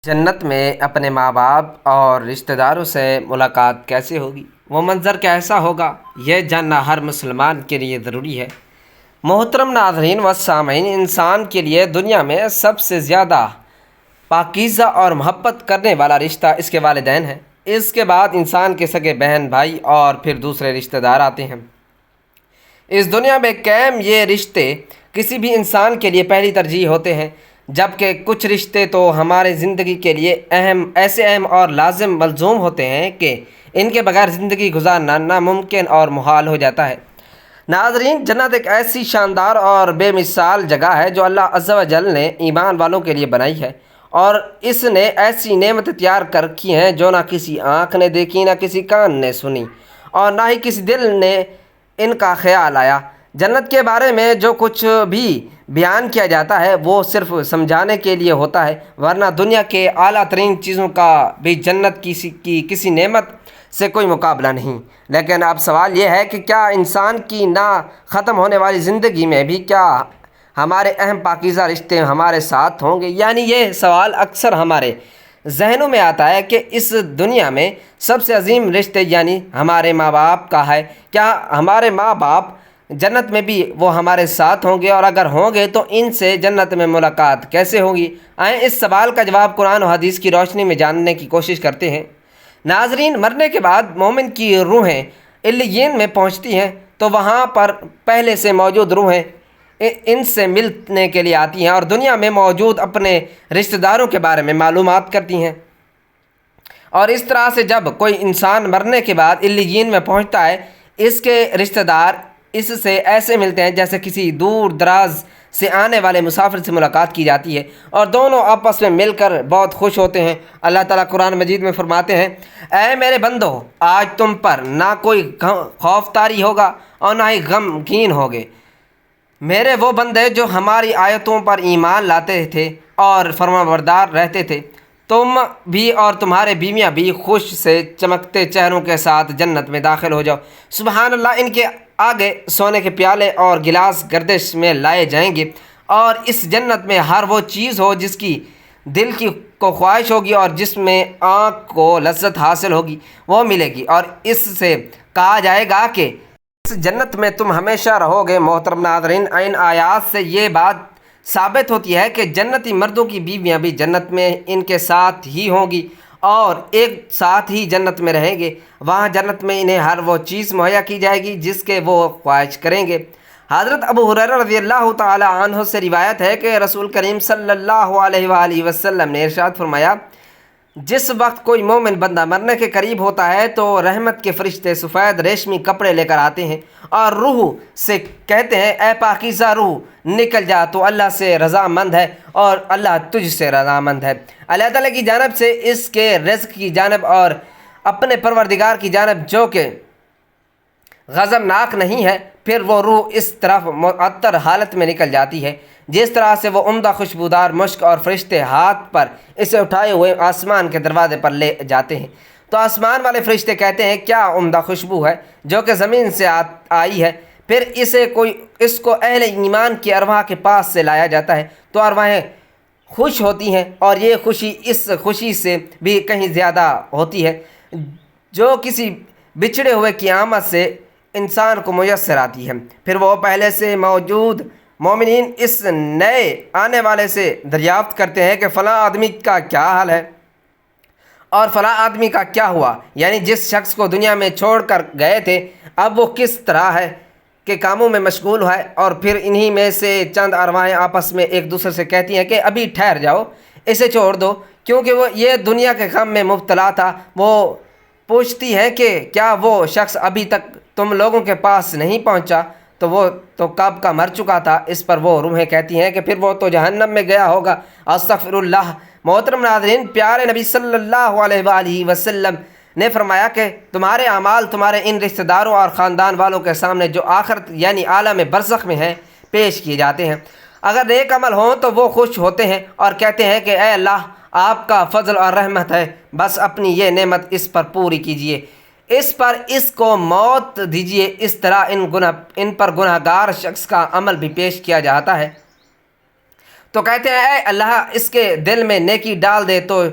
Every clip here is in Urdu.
جنت میں اپنے ماں باپ اور رشتہ داروں سے ملاقات کیسے ہوگی؟ وہ منظر کیسا ہوگا؟ یہ جاننا ہر مسلمان کے لیے ضروری ہے۔ محترم ناظرین و سامعین، انسان کے لیے دنیا میں سب سے زیادہ پاکیزہ اور محبت کرنے والا رشتہ اس کے والدین ہیں۔ اس کے بعد انسان کے سگے بہن بھائی اور پھر دوسرے رشتہ دار آتے ہیں۔ اس دنیا میں قائم یہ رشتے کسی بھی انسان کے لیے پہلی ترجیح ہوتے ہیں، جبکہ کچھ رشتے تو ہمارے زندگی کے لیے ایسے اہم اور لازم ملزوم ہوتے ہیں کہ ان کے بغیر زندگی گزارنا ناممکن اور محال ہو جاتا ہے۔ ناظرین، جنت ایک ایسی شاندار اور بے مثال جگہ ہے جو اللہ عز و جل نے ایمان والوں کے لیے بنائی ہے، اور اس نے ایسی نعمتیں تیار کر رکھی ہیں جو نہ کسی آنکھ نے دیکھی، نہ کسی کان نے سنی، اور نہ ہی کسی دل نے ان کا خیال آیا۔ جنت کے بارے میں جو کچھ بھی بیان کیا جاتا ہے وہ صرف سمجھانے کے لیے ہوتا ہے، ورنہ دنیا کے اعلیٰ ترین چیزوں کا بھی جنت کی کسی نعمت سے کوئی مقابلہ نہیں۔ لیکن اب سوال یہ ہے کہ کیا انسان کی نہ ختم ہونے والی زندگی میں بھی کیا ہمارے اہم پاکیزہ رشتے ہمارے ساتھ ہوں گے؟ یعنی یہ سوال اکثر ہمارے ذہنوں میں آتا ہے کہ اس دنیا میں سب سے عظیم رشتے یعنی ہمارے ماں باپ کا ہے۔ کیا ہمارے ماں باپ جنت میں بھی وہ ہمارے ساتھ ہوں گے، اور اگر ہوں گے تو ان سے جنت میں ملاقات کیسے ہوگی؟ آئیں اس سوال کا جواب قرآن و حدیث کی روشنی میں جاننے کی کوشش کرتے ہیں۔ ناظرین، مرنے کے بعد مومن کی روحیں علیین میں پہنچتی ہیں تو وہاں پر پہلے سے موجود روحیں ان سے ملنے کے لیے آتی ہیں اور دنیا میں موجود اپنے رشتہ داروں کے بارے میں معلومات کرتی ہیں، اور اس طرح سے جب کوئی انسان مرنے کے بعد علیین میں پہنچتا ہے، اس کے رشتہ دار اس سے ایسے ملتے ہیں جیسے کسی دور دراز سے آنے والے مسافر سے ملاقات کی جاتی ہے، اور دونوں آپس میں مل کر بہت خوش ہوتے ہیں۔ اللہ تعالیٰ قرآن مجید میں فرماتے ہیں، اے میرے بندو، آج تم پر نہ کوئی خوف طاری ہوگا اور نہ ہی غمگین ہوگے۔ میرے وہ بندے جو ہماری آیتوں پر ایمان لاتے تھے اور فرمانبردار رہتے تھے، تم بھی اور تمہارے بیویاں بھی خوش سے چمکتے چہروں کے ساتھ جنت میں داخل ہو جاؤ۔ سبحان اللہ، ان کے آگے سونے کے پیالے اور گلاس گردش میں لائے جائیں گے، اور اس جنت میں ہر وہ چیز ہو جس کی دل کو خواہش ہوگی اور جس میں آنکھ کو لذت حاصل ہوگی وہ ملے گی، اور اس سے کہا جائے گا کہ اس جنت میں تم ہمیشہ رہو گے۔ محترم ناظرین، ان آیات سے یہ بات ثابت ہوتی ہے کہ جنتی مردوں کی بیویاں بھی جنت میں ان کے ساتھ ہی ہوں گی اور ایک ساتھ ہی جنت میں رہیں گے۔ وہاں جنت میں انہیں ہر وہ چیز مہیا کی جائے گی جس کے وہ خواہش کریں گے۔ حضرت ابو ہریرہ رضی اللہ تعالی عنہ سے روایت ہے کہ رسول کریم صلی اللہ علیہ وآلہ وسلم نے ارشاد فرمایا، جس وقت کوئی مومن بندہ مرنے کے قریب ہوتا ہے تو رحمت کے فرشتے سفید ریشمی کپڑے لے کر آتے ہیں اور روح سے کہتے ہیں، اے پاکیزہ روح، نکل جا، تو اللہ سے رضامند ہے اور اللہ تجھ سے رضامند ہے۔ اللہ تعالیٰ کی جانب سے اس کے رزق کی جانب اور اپنے پروردگار کی جانب جو کہ غضبناک نہیں ہے، پھر وہ روح اس طرف معطر حالت میں نکل جاتی ہے جس طرح سے وہ عمدہ خوشبودار مشک، اور فرشتے ہاتھ پر اسے اٹھائے ہوئے آسمان کے دروازے پر لے جاتے ہیں، تو آسمان والے فرشتے کہتے ہیں، کیا عمدہ خوشبو ہے جو کہ زمین سے آئی ہے۔ پھر اس کو اہل ایمان کی ارواح کے پاس سے لایا جاتا ہے تو ارواحیں خوش ہوتی ہیں، اور یہ خوشی اس خوشی سے بھی کہیں زیادہ ہوتی ہے جو کسی بچھڑے ہوئے کی آمد سے انسان کو میسر آتی ہے۔ پھر وہ پہلے سے موجود مومنین اس نئے آنے والے سے دریافت کرتے ہیں کہ فلاں آدمی کا کیا حال ہے اور فلاں آدمی کا کیا ہوا، یعنی جس شخص کو دنیا میں چھوڑ کر گئے تھے اب وہ کس طرح ہے کہ کاموں میں مشغول ہے۔ اور پھر انہی میں سے چند ارواحیں آپس میں ایک دوسرے سے کہتی ہیں کہ ابھی ٹھہر جاؤ، اسے چھوڑ دو، کیونکہ وہ یہ دنیا کے غم میں مبتلا تھا۔ وہ پوچھتی ہے کہ کیا وہ شخص ابھی تک تم لوگوں کے پاس نہیں پہنچا، تو وہ تو کب کا مر چکا تھا۔ اس پر وہ روحیں کہتی ہیں کہ پھر وہ تو جہنم میں گیا ہوگا، استغفر اللہ۔ محترم ناظرین، پیارے نبی صلی اللہ علیہ وآلہ وسلم نے فرمایا کہ تمہارے اعمال تمہارے ان رشتہ داروں اور خاندان والوں کے سامنے جو آخرت یعنی عالم برزخ میں ہیں پیش کیے جاتے ہیں۔ اگر نیک عمل ہوں تو وہ خوش ہوتے ہیں اور کہتے ہیں کہ اے اللہ، آپ کا فضل اور رحمت ہے، بس اپنی یہ نعمت اس پر پوری کیجیے، اس کو موت دیجیے۔ اس طرح ان پر گناہگار شخص کا عمل بھی پیش کیا جاتا ہے تو کہتے ہیں اے اللہ اس کے دل میں نیکی ڈال دے تو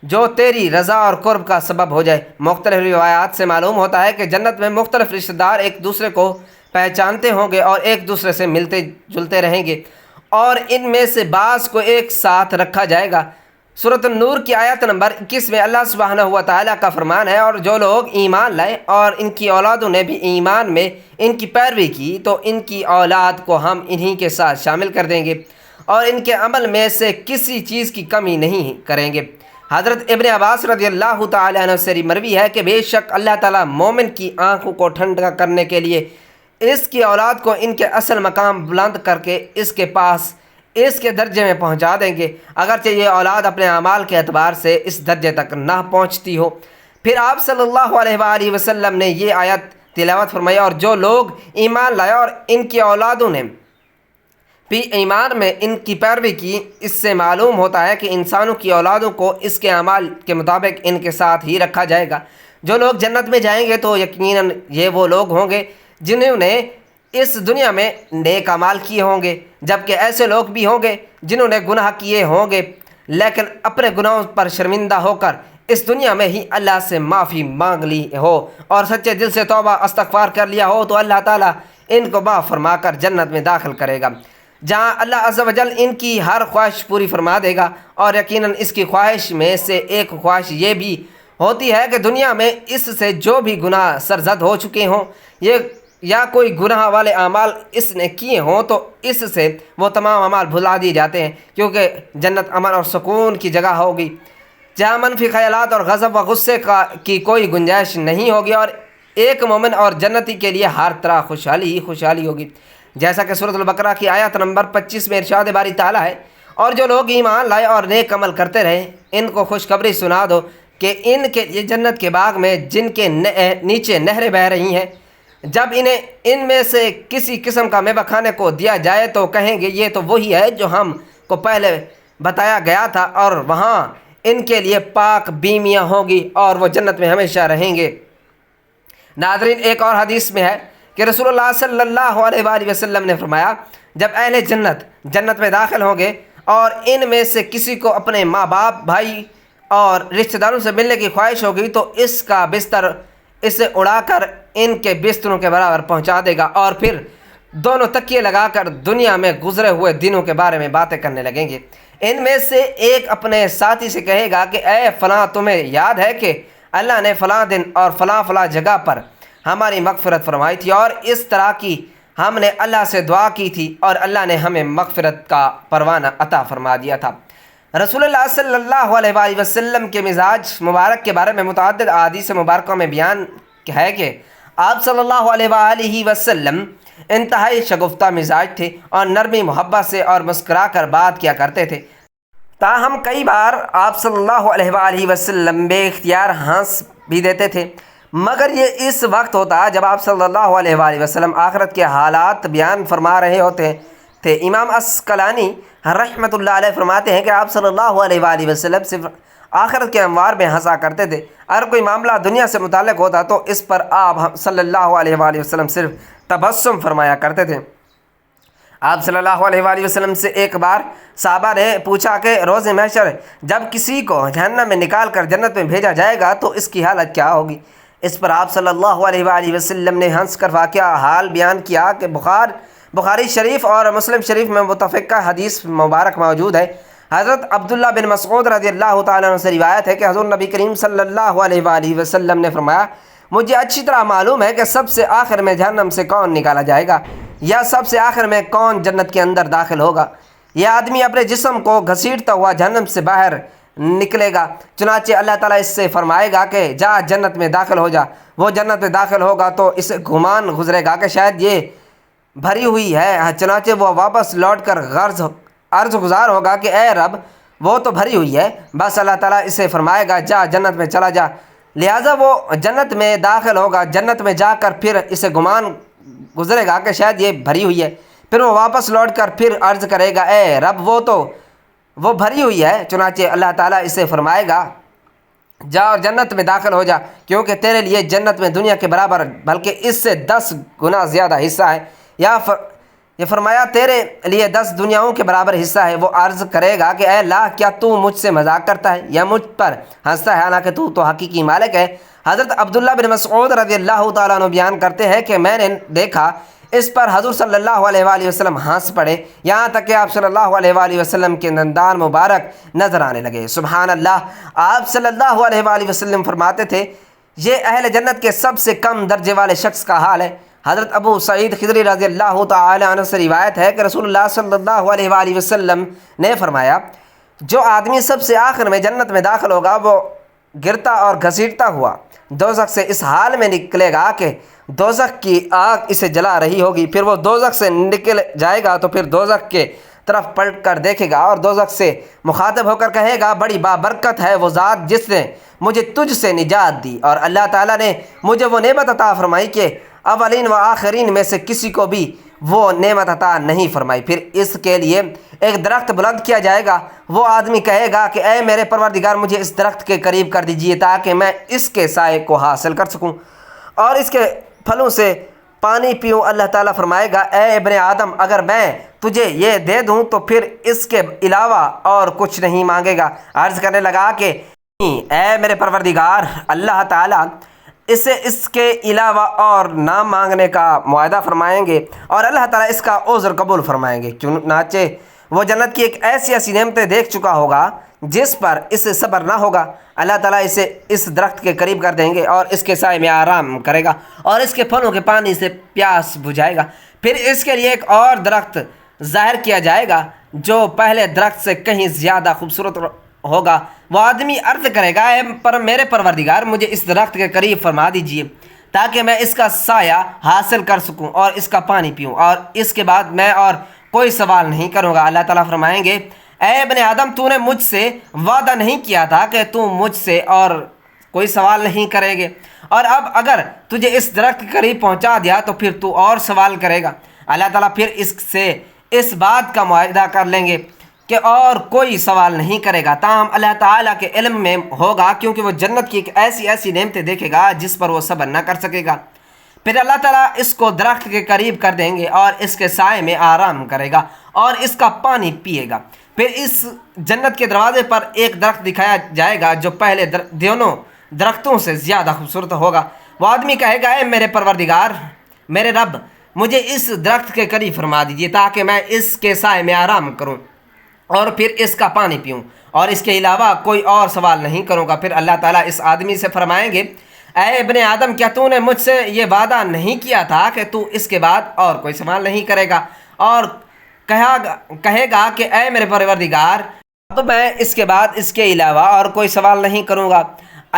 جو تیری رضا اور قرب کا سبب ہو جائے۔ مختلف روایات سے معلوم ہوتا ہے کہ جنت میں مختلف رشتہ دار ایک دوسرے کو پہچانتے ہوں گے اور ایک دوسرے سے ملتے جلتے رہیں گے، اور ان میں سے بعض کو ایک ساتھ رکھا جائے گا۔ سورۃ النور کی آیت نمبر 21 میں اللہ سبحانہ و تعالیٰ کا فرمان ہے، اور جو لوگ ایمان لائے اور ان کی اولادوں نے بھی ایمان میں ان کی پیروی کی تو ان کی اولاد کو ہم انہی کے ساتھ شامل کر دیں گے اور ان کے عمل میں سے کسی چیز کی کمی نہیں کریں گے۔ حضرت ابن عباس رضی اللہ تعالیٰ عنہ سے مروی ہے کہ بے شک اللہ تعالیٰ مومن کی آنکھوں کو ٹھنڈا کرنے کے لیے اس کی اولاد کو ان کے اصل مقام بلند کر کے اس کے پاس اس کے درجے میں پہنچا دیں گے، اگرچہ یہ اولاد اپنے اعمال کے اعتبار سے اس درجے تک نہ پہنچتی ہو۔ پھر آپ صلی اللہ علیہ وآلہ وسلم نے یہ آیت تلاوت فرمائی، اور جو لوگ ایمان لائے اور ان کی اولادوں نے بھی ایمان میں ان کی پیروی کی، اس سے معلوم ہوتا ہے کہ انسانوں کی اولادوں کو اس کے اعمال کے مطابق ان کے ساتھ ہی رکھا جائے گا۔ جو لوگ جنت میں جائیں گے تو یقیناً یہ وہ لوگ ہوں گے جنہوں نے اس دنیا میں نیک اعمال کیے ہوں گے، جبکہ ایسے لوگ بھی ہوں گے جنہوں نے گناہ کیے ہوں گے لیکن اپنے گناہوں پر شرمندہ ہو کر اس دنیا میں ہی اللہ سے معافی مانگ لی ہو اور سچے دل سے توبہ استغفار کر لیا ہو، تو اللہ تعالیٰ ان کو معاف فرما کر جنت میں داخل کرے گا، جہاں اللہ عز و جل ان کی ہر خواہش پوری فرما دے گا۔ اور یقیناً اس کی خواہش میں سے ایک خواہش یہ بھی ہوتی ہے کہ دنیا میں اس سے جو بھی گناہ سرزد ہو چکے ہوں یا کوئی گناہ والے اعمال اس نے کیے ہوں تو اس سے وہ تمام اعمال بھلا دیے جاتے ہیں، کیونکہ جنت امن اور سکون کی جگہ ہوگی جہاں منفی خیالات اور غضب و غصے کی کوئی گنجائش نہیں ہوگی، اور ایک مومن اور جنتی کے لیے ہر طرح خوشحالی ہی خوشحالی ہوگی، جیسا کہ سورۃ البقرہ کی آیت نمبر 25 میں ارشاد باری تعالیٰ ہے، اور جو لوگ ایمان لائے اور نیک عمل کرتے رہے ان کو خوشخبری سنا دو کہ ان کے لیے جنت کے باغ میں جن کے نیچے نہریں بہہ رہی ہیں، جب انہیں ان میں سے کسی قسم کا میوہ کھانے کو دیا جائے تو کہیں گے یہ تو وہی ہے جو ہم کو پہلے بتایا گیا تھا، اور وہاں ان کے لیے پاک بیمیاں ہوں گی اور وہ جنت میں ہمیشہ رہیں گے۔ ناظرین، ایک اور حدیث میں ہے کہ رسول اللہ صلی اللہ علیہ وآلہ وسلم نے فرمایا، جب اہل جنت میں داخل ہوں گے اور ان میں سے کسی کو اپنے ماں باپ، بھائی اور رشتہ داروں سے ملنے کی خواہش ہوگی تو اس کا بستر اسے اڑا کر ان کے بستروں کے برابر پہنچا دے گا، اور پھر دونوں تکیے لگا کر دنیا میں گزرے ہوئے دنوں کے بارے میں باتیں کرنے لگیں گے۔ ان میں سے ایک اپنے ساتھی سے کہے گا کہ اے فلاں، تمہیں یاد ہے کہ اللہ نے فلاں دن اور فلاں فلاں جگہ پر ہماری مغفرت فرمائی تھی، اور اس طرح کی ہم نے اللہ سے دعا کی تھی اور اللہ نے ہمیں مغفرت کا پروانہ عطا فرما دیا تھا۔ رسول اللہ صلی اللہ علیہ وآلہ وسلم کے مزاج مبارک کے بارے میں متعدد احادیث مبارکوں میں بیان ہے کہ آپ صلی اللہ علیہ وآلہ وسلم انتہائی شگفتہ مزاج تھے اور نرمی محبت سے اور مسکرا کر بات کیا کرتے تھے، تاہم کئی بار آپ صلی اللہ علیہ وآلہ وسلم بے اختیار ہنس بھی دیتے تھے، مگر یہ اس وقت ہوتا جب آپ صلی اللہ علیہ وآلہ وسلم آخرت کے حالات بیان فرما رہے ہوتے تھے۔ امام عسقلانی رحمۃ اللہ علیہ فرماتے ہیں کہ آپ صلی اللہ علیہ وآلہ وسلم صرف آخرت کے انوار میں ہنسا کرتے تھے، اگر کوئی معاملہ دنیا سے متعلق ہوتا تو اس پر آپ صلی اللہ علیہ وآلہ وسلم صرف تبسم فرمایا کرتے تھے۔ آپ صلی اللہ علیہ وآلہ وسلم سے ایک بار صحابہ نے پوچھا کہ روز محشر جب کسی کو جہنم میں نکال کر جنت میں بھیجا جائے گا تو اس کی حالت کیا ہوگی؟ اس پر آپ صلی اللہ علیہ وآلہ وسلم نے ہنس کر واقعہ حال بیان کیا کہ بخاری شریف اور مسلم شریف میں متفقہ حدیث مبارک موجود ہے۔ حضرت عبداللہ بن مسعود رضی اللہ تعالیٰ عنہ سے روایت ہے کہ حضور نبی کریم صلی اللہ علیہ وآلہ وسلم نے فرمایا، مجھے اچھی طرح معلوم ہے کہ سب سے آخر میں جہنم سے کون نکالا جائے گا، یا سب سے آخر میں کون جنت کے اندر داخل ہوگا۔ یہ آدمی اپنے جسم کو گھسیٹتا ہوا جہنم سے باہر نکلے گا، چنانچہ اللہ تعالیٰ اس سے فرمائے گا کہ جا جنت میں داخل ہو جا۔ وہ جنت میں داخل ہوگا تو اسے گمان گزرے گا کہ شاید یہ بھری ہوئی ہے، چنانچہ وہ واپس لوٹ کر عرض گزار ہوگا کہ اے رب وہ تو بھری ہوئی ہے، بس اللہ تعالیٰ اسے فرمائے گا جا جنت میں چلا جا، لہٰذا وہ جنت میں داخل ہوگا۔ جنت میں جا کر پھر اسے گمان گزرے گا کہ شاید یہ بھری ہوئی ہے، پھر وہ واپس لوٹ کر پھر عرض کرے گا اے رب وہ بھری ہوئی ہے، چنانچہ اللہ تعالیٰ اسے فرمائے گا جا اور جنت میں داخل ہو جا، کیونکہ تیرے لیے جنت میں دنیا کے برابر بلکہ اس سے 10 گنا زیادہ حصہ ہے۔ یہ فرمایا تیرے لیے 10 دنیاؤں کے برابر حصہ ہے۔ وہ عرض کرے گا کہ اے اللہ، کیا تو مجھ سے مذاق کرتا ہے یا مجھ پر ہنستا ہے، حالانکہ تو حقیقی مالک ہے۔ حضرت عبداللہ بن مسعود رضی اللہ تعالیٰ عنہ بیان کرتے ہیں کہ میں نے دیکھا اس پر حضور صلی اللہ علیہ وآلہ وسلم ہنس پڑے، یہاں تک کہ آپ صلی اللہ علیہ وآلہ وسلم کے دندان مبارک نظر آنے لگے۔ سبحان اللہ! آپ صلی اللہ علیہ وآلہ وسلم فرماتے تھے یہ اہل جنت کے سب سے کم درجے والے شخص کا حال ہے۔ حضرت ابو سعید خدری رضی اللہ تعالی عنہ سے روایت ہے کہ رسول اللہ صلی اللہ علیہ وآلہ وسلم نے فرمایا جو آدمی سب سے آخر میں جنت میں داخل ہوگا وہ گرتا اور گھسیٹتا ہوا دوزخ سے اس حال میں نکلے گا کہ دوزخ کی آگ اسے جلا رہی ہوگی۔ پھر وہ دوزخ سے نکل جائے گا تو پھر دوزخ کے طرف پلٹ کر دیکھے گا اور دوزخ سے مخاطب ہو کر کہے گا بڑی بابرکت ہے وہ ذات جس نے مجھے تجھ سے نجات دی، اور اللہ تعالیٰ نے مجھے وہ نعمت عطا فرمائی کہ اولین و آخرین میں سے کسی کو بھی وہ نعمت عطا نہیں فرمائی۔ پھر اس کے لیے ایک درخت بلند کیا جائے گا، وہ آدمی کہے گا کہ اے میرے پروردگار، مجھے اس درخت کے قریب کر دیجئے تاکہ میں اس کے سائے کو حاصل کر سکوں اور اس کے پھلوں سے پانی پیوں۔ اللہ تعالیٰ فرمائے گا اے ابن آدم، اگر میں تجھے یہ دے دوں تو پھر اس کے علاوہ اور کچھ نہیں مانگے گا۔ عرض کرنے لگا کہ اے میرے پروردگار، اللہ تعالیٰ اسے اس کے علاوہ اور نہ مانگنے کا معاہدہ فرمائیں گے اور اللہ تعالیٰ اس کا عذر قبول فرمائیں گے، چنانچہ وہ جنت کی ایک ایسی نعمتیں دیکھ چکا ہوگا جس پر اسے صبر نہ ہوگا۔ اللہ تعالیٰ اسے اس درخت کے قریب کر دیں گے اور اس کے سائے میں آرام کرے گا اور اس کے پھلوں کے پانی سے پیاس بجھائے گا۔ پھر اس کے لیے ایک اور درخت ظاہر کیا جائے گا جو پہلے درخت سے کہیں زیادہ خوبصورت ہوگا۔ وہ آدمی عرض کرے گا اے میرے پروردگار، مجھے اس درخت کے قریب فرما دیجئے تاکہ میں اس کا سایہ حاصل کر سکوں اور اس کا پانی پیوں، اور اس کے بعد میں اور کوئی سوال نہیں کروں گا۔ اللہ تعالیٰ فرمائیں گے اے ابن آدم، تو نے مجھ سے وعدہ نہیں کیا تھا کہ تو مجھ سے اور کوئی سوال نہیں کرے گے، اور اب اگر تجھے اس درخت کے قریب پہنچا دیا تو پھر تو اور سوال کرے گا۔ اللہ تعالیٰ پھر اس سے اس بات کا معاہدہ کر لیں گے کہ اور کوئی سوال نہیں کرے گا، تاہم اللہ تعالیٰ کے علم میں ہوگا کیونکہ وہ جنت کی ایک ایسی نعمتیں دیکھے گا جس پر وہ صبر نہ کر سکے گا۔ پھر اللہ تعالیٰ اس کو درخت کے قریب کر دیں گے اور اس کے سائے میں آرام کرے گا اور اس کا پانی پیے گا۔ پھر اس جنت کے دروازے پر ایک درخت دکھایا جائے گا جو پہلے دونوں درختوں سے زیادہ خوبصورت ہوگا۔ وہ آدمی کہے گا اے میرے پروردگار، میرے رب، مجھے اس درخت کے قریب فرما دیجیے تاکہ میں اس کے سائے میں آرام کروں اور پھر اس کا پانی پیوں اور اس کے علاوہ کوئی اور سوال نہیں کروں گا۔ پھر اللہ تعالیٰ اس آدمی سے فرمائیں گے اے ابن آدم، کیا تو نے مجھ سے یہ وعدہ نہیں کیا تھا کہ تو اس کے بعد اور کوئی سوال نہیں کرے گا؟ اور کہے گا کہ اے میرے پروردگار، اب میں اس کے بعد اس کے علاوہ اور کوئی سوال نہیں کروں گا۔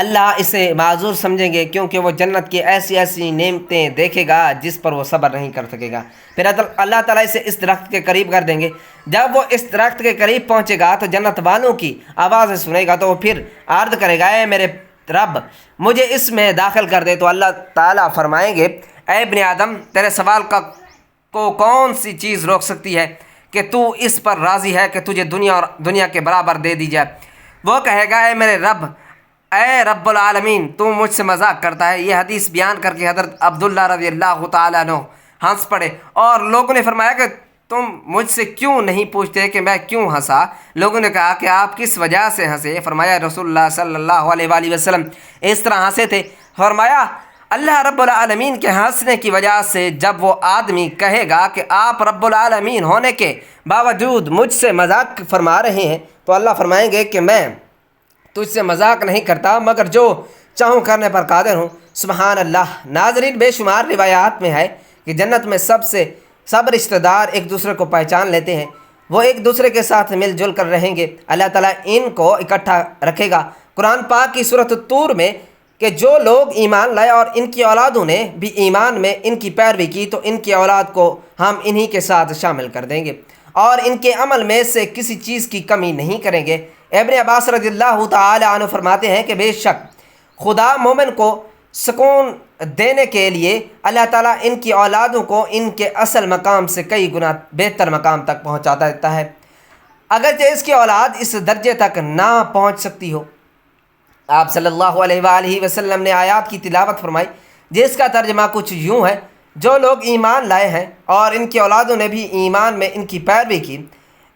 اللہ اسے معذور سمجھیں گے کیونکہ وہ جنت کی ایسی نعمتیں دیکھے گا جس پر وہ صبر نہیں کر سکے گا۔ پھر اللہ تعالیٰ اسے اس درخت کے قریب کر دیں گے۔ جب وہ اس درخت کے قریب پہنچے گا تو جنت والوں کی آوازیں سنے گا تو وہ پھر عرض کرے گا اے میرے رب، مجھے اس میں داخل کر دے۔ تو اللہ تعالیٰ فرمائیں گے اے ابن آدم، تیرے سوال کو کون سی چیز روک سکتی ہے کہ تو اس پر راضی ہے کہ تجھے دنیا کے برابر دے دی جائے؟ وہ کہے گا اے میرے رب، اے رب العالمین، تو مجھ سے مذاق کرتا ہے۔ یہ حدیث بیان کر کے حضرت عبداللہ رضی اللہ تعالیٰ عنہ ہنس پڑے اور لوگوں نے فرمایا کہ تم مجھ سے کیوں نہیں پوچھتے کہ میں کیوں ہنسا؟ لوگوں نے کہا کہ آپ کس وجہ سے ہنسے؟ فرمایا رسول اللہ صلی اللہ علیہ وآلہ وسلم اس طرح ہنسے تھے۔ فرمایا اللہ رب العالمین کے ہنسنے کی وجہ سے جب وہ آدمی کہے گا کہ آپ رب العالمین ہونے کے باوجود مجھ سے مذاق فرما رہے ہیں تو اللہ فرمائیں گے کہ میں تجھ سے مذاق نہیں کرتا مگر جو چاہوں کرنے پر قادر ہوں۔ سبحان اللہ! ناظرین، بے شمار روایات میں ہے کہ جنت میں سب رشتہ دار ایک دوسرے کو پہچان لیتے ہیں، وہ ایک دوسرے کے ساتھ مل جل کر رہیں گے۔ اللہ تعالیٰ ان کو اکٹھا رکھے گا۔ قرآن پاک کی سورۃ الطور میں کہ جو لوگ ایمان لائے اور ان کی اولادوں نے بھی ایمان میں ان کی پیروی کی تو ان کی اولاد کو ہم انہی کے ساتھ شامل کر دیں گے اور ان کے عمل میں سے کسی چیز کی کمی نہیں کریں گے۔ ابن عباس رضی اللہ تعالی عنہ فرماتے ہیں کہ بے شک خدا مومن کو سکون دینے کے لیے اللہ تعالیٰ ان کی اولادوں کو ان کے اصل مقام سے کئی گنا بہتر مقام تک پہنچاتا دیتا ہے، اگرچہ اس کی اولاد اس درجے تک نہ پہنچ سکتی ہو۔ آپ صلی اللہ علیہ وآلہ وسلم نے آیات کی تلاوت فرمائی جس کا ترجمہ کچھ یوں ہے، جو لوگ ایمان لائے ہیں اور ان کی اولادوں نے بھی ایمان میں ان کی پیروی کی،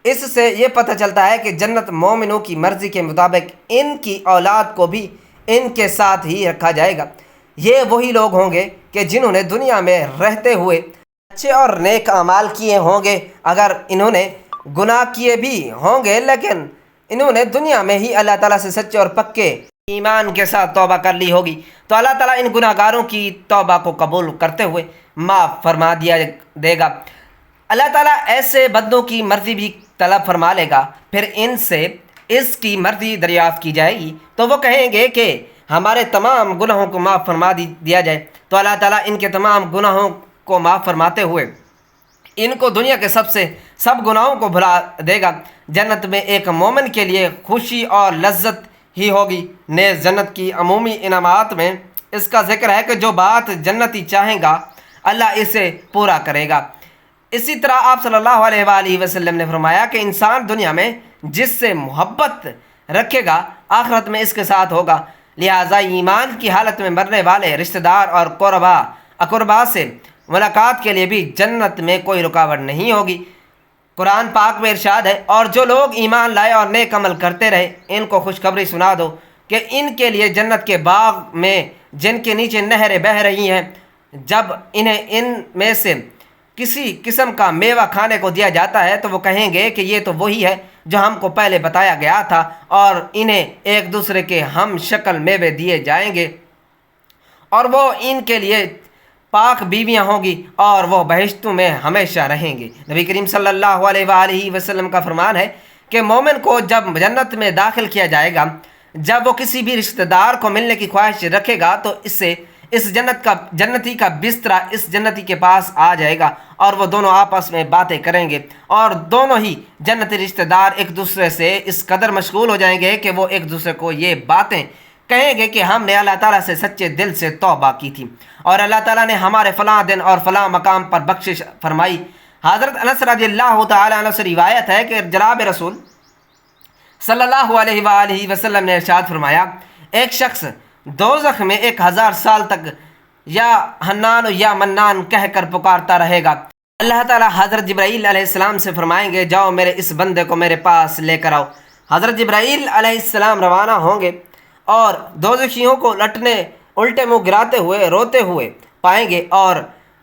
اس سے یہ پتہ چلتا ہے کہ جنت مومنوں کی مرضی کے مطابق ان کی اولاد کو بھی ان کے ساتھ ہی رکھا جائے گا۔ یہ وہی لوگ ہوں گے کہ جنہوں نے دنیا میں رہتے ہوئے اچھے اور نیک اعمال کیے ہوں گے، اگر انہوں نے گناہ کیے بھی ہوں گے لیکن انہوں نے دنیا میں ہی اللہ تعالیٰ سے سچے اور پکے ایمان کے ساتھ توبہ کر لی ہوگی، تو اللہ تعالیٰ ان گناہ گاروں کی توبہ کو قبول کرتے ہوئے معاف فرما دے گا۔ اللہ تعالیٰ ایسے بندوں کی مرضی بھی طلب فرما لے گا، پھر ان سے اس کی مرضی دریافت کی جائے گی، تو وہ کہیں گے کہ ہمارے تمام گناہوں کو معاف فرما دیا جائے، تو اللہ تعالیٰ ان کے تمام گناہوں کو معاف فرماتے ہوئے ان کو دنیا کے سب گناہوں کو بھلا دے گا۔ جنت میں ایک مومن کے لیے خوشی اور لذت ہی ہوگی۔ نیز جنت کی عمومی انعامات میں اس کا ذکر ہے کہ جو بات جنتی چاہیں گا اللہ اسے پورا کرے گا۔ اسی طرح آپ صلی اللہ علیہ وآلہ وسلم نے فرمایا کہ انسان دنیا میں جس سے محبت رکھے گا آخرت میں اس کے ساتھ ہوگا، لہٰذا ایمان کی حالت میں مرنے والے رشتہ دار اور اقربا سے ملاقات کے لیے بھی جنت میں کوئی رکاوٹ نہیں ہوگی۔ قرآن پاک میں ارشاد ہے، اور جو لوگ ایمان لائے اور نیک عمل کرتے رہے ان کو خوشخبری سنا دو کہ ان کے لیے جنت کے باغ میں جن کے نیچے نہریں بہہ رہی ہیں، جب انہیں ان میں سے کسی قسم کا میوہ کھانے کو دیا جاتا ہے تو وہ کہیں گے کہ یہ تو وہی ہے جو ہم کو پہلے بتایا گیا تھا، اور انہیں ایک دوسرے کے ہم شکل میوے دیے جائیں گے، اور وہ ان کے لیے پاک بیویاں ہوں گی اور وہ بہشتوں میں ہمیشہ رہیں گے۔ نبی کریم صلی اللہ علیہ وآلہ وسلم کا فرمان ہے کہ مومن کو جب جنت میں داخل کیا جائے گا، جب وہ کسی بھی رشتہ دار کو ملنے کی خواہش رکھے گا تو اس جنتی کا بستر اس جنتی کے پاس آ جائے گا، اور وہ دونوں آپس میں باتیں کریں گے، اور دونوں ہی جنتی رشتہ دار ایک دوسرے سے اس قدر مشغول ہو جائیں گے کہ وہ ایک دوسرے کو یہ باتیں کہیں گے کہ ہم نے اللہ تعالیٰ سے سچے دل سے توبہ کی تھی، اور اللہ تعالیٰ نے ہمارے فلاں دن اور فلاں مقام پر بخشش فرمائی۔ حضرت انس رضی اللہ تعالیٰ عنہ سے روایت ہے کہ جناب رسول صلی اللہ علیہ وآلہ وسلم نے ارشاد فرمایا، ایک شخص دوزخ میں 1000 سال تک یا حنان یا منان کہہ کر پکارتا رہے گا۔ اللہ تعالیٰ حضرت جبرائیل علیہ السلام سے فرمائیں گے، جاؤ میرے اس بندے کو میرے پاس لے کر آؤ۔ حضرت جبرائیل علیہ السلام روانہ ہوں گے اور دوزخیوں کو الٹے منہ گراتے ہوئے روتے ہوئے پائیں گے، اور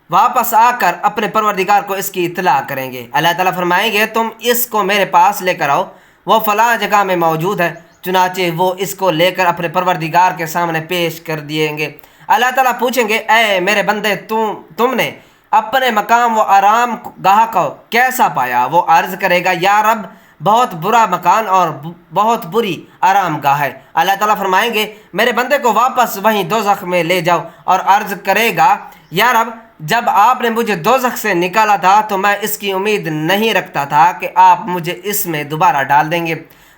واپس آ کر اپنے پروردگار کو اس کی اطلاع کریں گے۔ اللہ تعالیٰ فرمائیں گے، تم اس کو میرے پاس لے کر آؤ، وہ فلاں جگہ میں موجود ہے۔ چنانچہ وہ اس کو لے کر اپنے پروردگار کے سامنے پیش کر دیں گے۔ اللہ تعالیٰ پوچھیں گے، اے میرے بندے، تم نے اپنے مقام و آرام گاہ کو کیسا پایا؟ وہ عرض کرے گا، یا رب بہت برا مکان اور بہت بری آرام گاہ ہے۔ اللہ تعالیٰ فرمائیں گے، میرے بندے کو واپس وہیں دوزخ میں لے جاؤ، اور عرض کرے گا، یا رب جب آپ نے مجھے دوزخ سے نکالا تھا تو میں اس کی امید نہیں رکھتا تھا کہ آپ مجھے اس میں دوبارہ ڈال دیں گے۔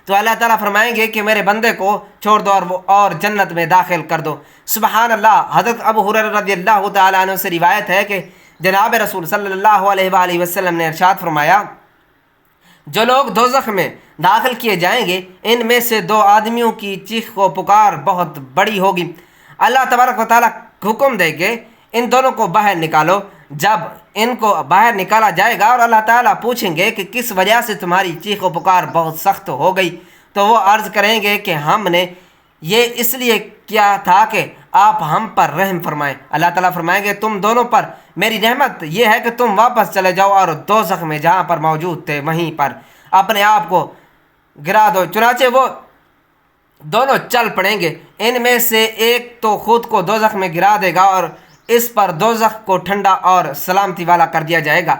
تو اللہ تعالیٰ فرمائیں گے کہ میرے بندے کو چھوڑ دو اور جنت میں داخل کر دو۔ سبحان اللہ۔ حضرت ابو ہریرہ رضی اللہ تعالیٰ عنہ سے روایت ہے کہ جناب رسول صلی اللہ علیہ وآلہ وسلم نے ارشاد فرمایا، جو لوگ دوزخ میں داخل کیے جائیں گے ان میں سے 2 آدمیوں کی چیخ و پکار بہت بڑی ہوگی۔ اللہ تبارک و تعالیٰ حکم دے کہ ان دونوں کو باہر نکالو۔ جب ان کو باہر نکالا جائے گا اور اللہ تعالیٰ پوچھیں گے کہ کس وجہ سے تمہاری چیخ و پکار بہت سخت ہو گئی، تو وہ عرض کریں گے کہ ہم نے یہ اس لیے کیا تھا کہ آپ ہم پر رحم فرمائیں۔ اللہ تعالیٰ فرمائیں گے، تم دونوں پر میری رحمت یہ ہے کہ تم واپس چلے جاؤ اور دوزخ میں جہاں پر موجود تھے وہیں پر اپنے آپ کو گرا دو۔ چنانچہ وہ دونوں چل پڑیں گے، ان میں سے ایک تو خود کو دوزخ میں گرا دے گا اور اس پر دوزخ کو ٹھنڈا اور سلامتی والا کر دیا جائے گا،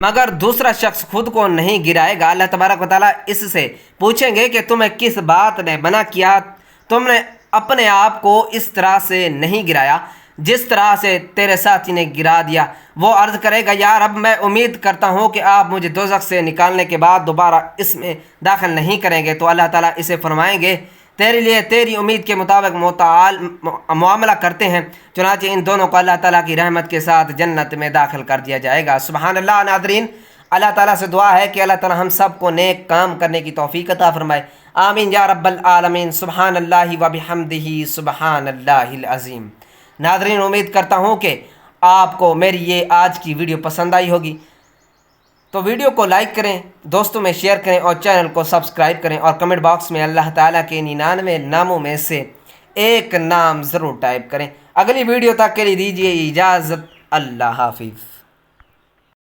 مگر دوسرا شخص خود کو نہیں گرائے گا۔ اللہ تبارک و تعالیٰ اس سے پوچھیں گے کہ تمہیں کس بات نے منع کیا؟ تم نے اپنے آپ کو اس طرح سے نہیں گرایا جس طرح سے تیرے ساتھی نے گرا دیا۔ وہ عرض کرے گا، یا رب میں امید کرتا ہوں کہ آپ مجھے دوزخ سے نکالنے کے بعد دوبارہ اس میں داخل نہیں کریں گے۔ تو اللہ تعالیٰ اسے فرمائیں گے، تیرے لیے تیری امید کے مطابق معاملہ کرتے ہیں۔ چنانچہ ان دونوں کو اللہ تعالیٰ کی رحمت کے ساتھ جنت میں داخل کر دیا جائے گا۔ سبحان اللہ۔ ناظرین، اللہ تعالیٰ سے دعا ہے کہ اللہ تعالیٰ ہم سب کو نیک کام کرنے کی توفیق عطا فرمائے۔ آمین یا رب العالمین۔ سبحان اللہ و بحمدہ، سبحان اللہ العظیم۔ ناظرین، امید کرتا ہوں کہ آپ کو میری یہ آج کی ویڈیو پسند آئی ہوگی تو ویڈیو کو لائک کریں، دوستوں میں شیئر کریں اور چینل کو سبسکرائب کریں، اور کمنٹ باکس میں اللہ تعالیٰ کے 99 ناموں میں سے ایک نام ضرور ٹائپ کریں۔ اگلی ویڈیو تک کے لیے دیجیے اجازت، اللہ حافظ۔